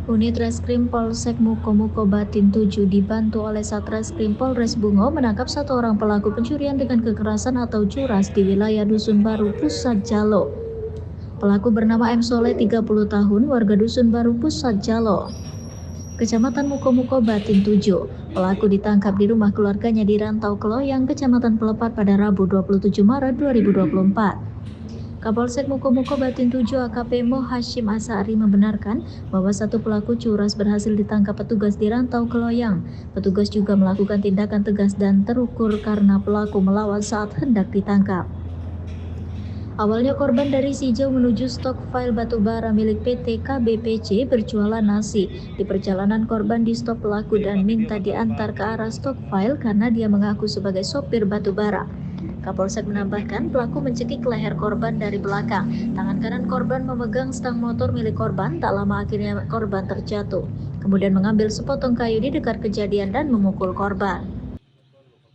Unit Reskrim Polsek Mukomuko Batin 7 dibantu oleh Satreskrim Polres Bungo menangkap satu orang pelaku pencurian dengan kekerasan atau curas di wilayah Dusun Baru, Pusat Jalo. Pelaku bernama M. Soleh, 30 tahun, warga Dusun Baru, Pusat Jalo, Kecamatan Mukomuko Batin 7. Pelaku ditangkap di rumah keluarganya di Rantau Keloyang, Kecamatan Pelepat pada Rabu 27 Maret 2024. Kapolsek Mukomuko Batin 7 AKP Mo Hashim Asari membenarkan bahwa satu pelaku curas berhasil ditangkap petugas di Rantau Keloyang. Petugas juga melakukan tindakan tegas dan terukur karena pelaku melawan saat hendak ditangkap. Awalnya korban dari Sijau menuju stok file batubara milik PT KBPC berjualan nasi. Di perjalanan korban di stop pelaku dan minta diantar ke arah stok file karena dia mengaku sebagai sopir batubara. Kapolsek menambahkan pelaku mencekik leher korban dari belakang. Tangan kanan korban memegang stang motor milik korban. Tak lama akhirnya korban terjatuh. Kemudian mengambil sepotong kayu di dekat kejadian dan memukul korban.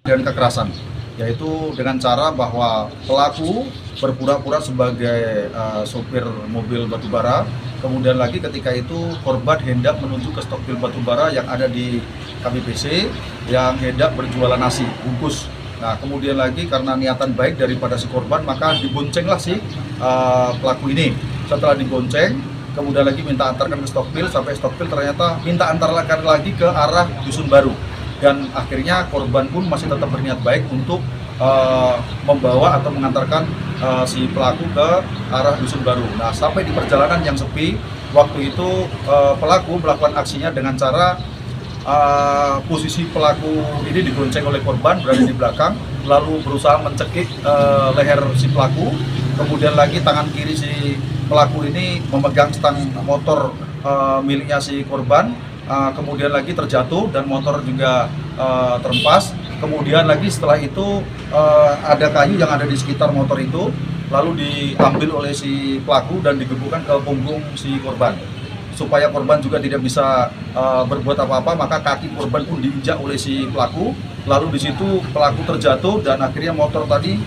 Dan kekerasan, yaitu dengan cara bahwa pelaku berpura-pura sebagai sopir mobil batubara. Kemudian lagi ketika itu korban hendak menuju ke stok pil batubara yang ada di KBPC yang hendak berjualan nasi bungkus. Nah, kemudian lagi karena niatan baik daripada si korban, maka diboncenglah si pelaku ini. Setelah dibonceng, kemudian lagi minta antarkan ke Stokpil, sampai Stokpil ternyata minta antarkan lagi ke arah Dusun Baru. Dan akhirnya korban pun masih tetap berniat baik untuk membawa atau mengantarkan si pelaku ke arah Dusun Baru. Nah, sampai di perjalanan yang sepi, waktu itu pelaku melakukan aksinya dengan cara posisi pelaku ini digonceng oleh korban berada di belakang, lalu berusaha mencekik leher si pelaku. Kemudian lagi tangan kiri si pelaku ini memegang stang motor miliknya si korban. Kemudian lagi terjatuh dan motor juga terempas. Kemudian lagi setelah itu ada kayu yang ada di sekitar motor itu, lalu diambil oleh si pelaku dan digebukan ke punggung si korban. Supaya korban juga tidak bisa berbuat apa-apa, maka kaki korban pun diinjak oleh si pelaku. Lalu di situ pelaku terjatuh dan akhirnya motor tadi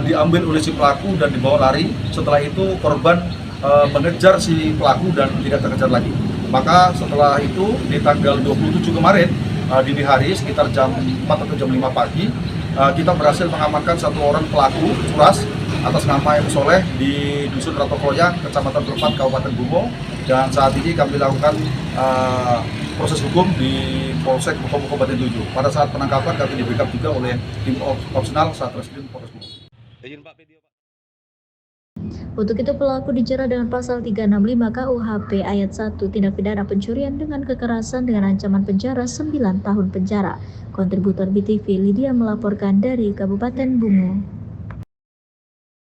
diambil oleh si pelaku dan dibawa lari. Setelah itu korban mengejar si pelaku dan tidak terkejar lagi. Maka setelah itu di tanggal 27 kemarin dini hari sekitar jam 4 atau jam 5 pagi kita berhasil mengamankan satu orang pelaku curas atas nama M. Soleh di Dusun Rantau Keloyang, Kecamatan Pelepat, Kabupaten Bungo. Dan saat ini kami lakukan proses hukum di Polsek Mukomuko Batin 7. Pada saat penangkapan kami di-backup juga oleh tim opsional Satreskrim Polres Bungo. Untuk itu pelaku dijerat dengan pasal 365 KUHP ayat 1 tindak pidana pencurian dengan kekerasan dengan ancaman penjara 9 tahun penjara. Kontributor BTV Lydia melaporkan dari Kabupaten Bungo.